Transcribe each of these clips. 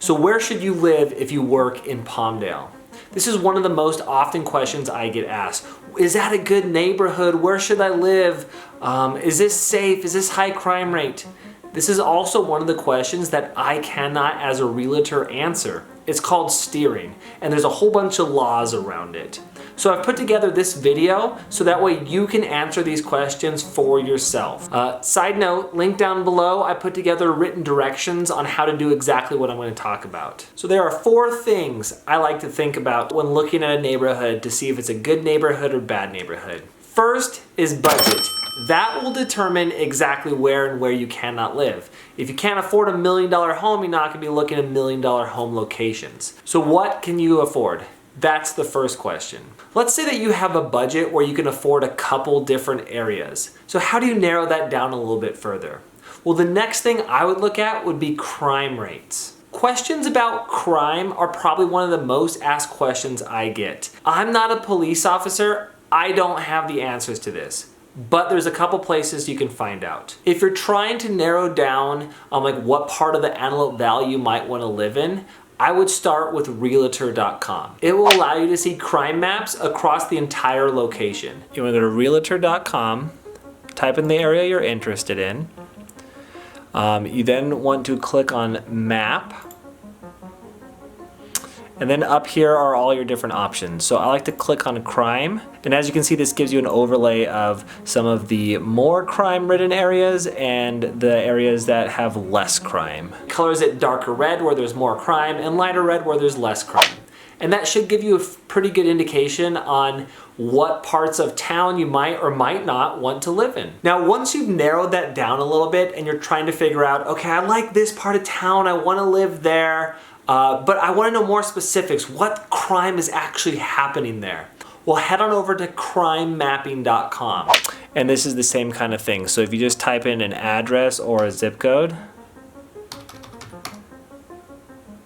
So where should you live if you work in Palmdale? This is one of the most often questions I get asked. Is that a good neighborhood? Where should I live? Is this safe? Is this high crime rate? This is also one of the questions that I cannot, as a realtor, answer. It's called steering, and there's a whole bunch of laws around it. So I've put together this video so that way you can answer these questions for yourself. Side note, link down below, I put together written directions on how to do exactly what I'm going to talk about. So there are 4 things I like to think about when looking at a neighborhood to see if it's a good neighborhood or bad neighborhood. First is budget. That will determine exactly where and where you cannot live. If you can't afford $1 million home, you're not going to be looking at $1 million home locations. So what can you afford? That's the first question. Let's say that you have a budget where you can afford a couple different areas. So how do you narrow that down a little bit further? Well, the next thing I would look at would be crime rates. Questions about crime are probably one of the most asked questions I get. I'm not a police officer. I don't have the answers to this. But there's a couple places you can find out. If you're trying to narrow down like what part of the Antelope Valley you might want to live in, I would start with Realtor.com. It will allow you to see crime maps across the entire location. You want to go to Realtor.com, type in the area you're interested in. You then want to click on Map. And then up here are all your different options. So I like to click on crime. And as you can see, this gives you an overlay of some of the more crime-ridden areas and the areas that have less crime. Colors it darker red where there's more crime and lighter red where there's less crime. And that should give you a pretty good indication on what parts of town you might or might not want to live in. Now, once you've narrowed that down a little bit and you're trying to figure out, okay, I like this part of town, I want to live there, but I want to know more specifics. What crime is actually happening there? Well, head on over to crimemapping.com. And this is the same kind of thing. So if you just type in an address or a zip code,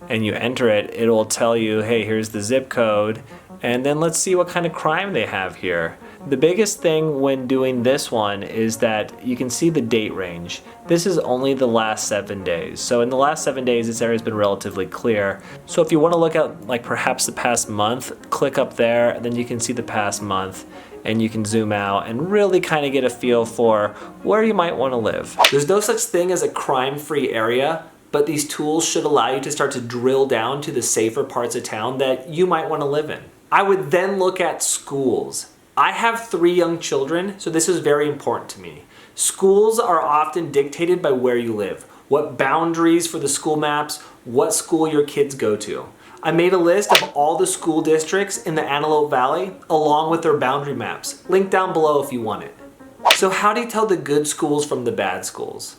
and you enter it, it will tell you, hey, here's the zip code, and then let's see what kind of crime they have here. The biggest thing when doing this one is that you can see the date range. This is only the last 7 days. So in the last 7 days, this area has been relatively clear. So if you want to look at like perhaps the past month, click up there, and then you can see the past month, and you can zoom out and really kind of get a feel for where you might want to live. There's no such thing as a crime-free area, but these tools should allow you to start to drill down to the safer parts of town that you might want to live in. I would then look at schools. I have 3 young children, so this is very important to me. Schools are often dictated by where you live, what boundaries for the school maps, what school your kids go to. I made a list of all the school districts in the Antelope Valley along with their boundary maps. Link down below if you want it. So how do you tell the good schools from the bad schools?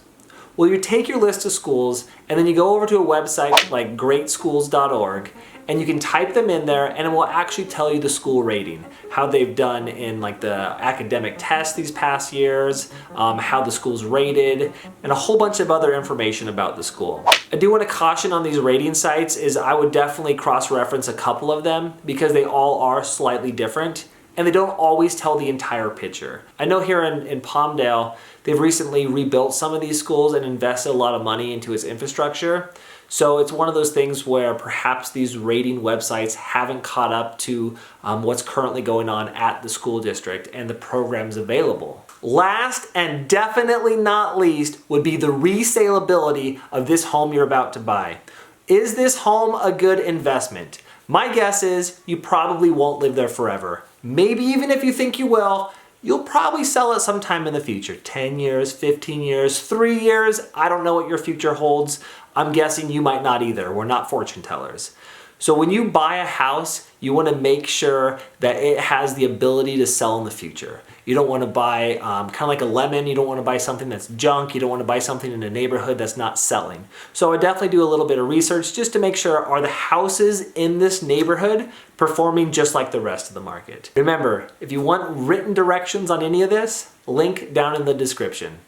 Well, you take your list of schools and then you go over to a website like greatschools.org and you can type them in there and it will actually tell you the school rating, how they've done in like the academic tests these past years, how the school's rated, and a whole bunch of other information about the school. I do want to caution on these rating sites is I would definitely cross-reference a couple of them because they all are slightly different. And they don't always tell the entire picture. I know here in Palmdale, they've recently rebuilt some of these schools and invested a lot of money into its infrastructure. So it's one of those things where perhaps these rating websites haven't caught up to what's currently going on at the school district and the programs available. Last and definitely not least would be the resaleability of this home you're about to buy. Is this home a good investment? My guess is you probably won't live there forever. Maybe even if you think you will, you'll probably sell it sometime in the future. 10 years, 15 years, 3 years. I don't know what your future holds. I'm guessing you might not either. We're not fortune tellers. So when you buy a house, you want to make sure that it has the ability to sell in the future. You don't want to buy kind of like a lemon. You don't want to buy something that's junk. You don't want to buy something in a neighborhood that's not selling. So I definitely do a little bit of research just to make sure, are the houses in this neighborhood performing just like the rest of the market? Remember, if you want written directions on any of this, link down in the description.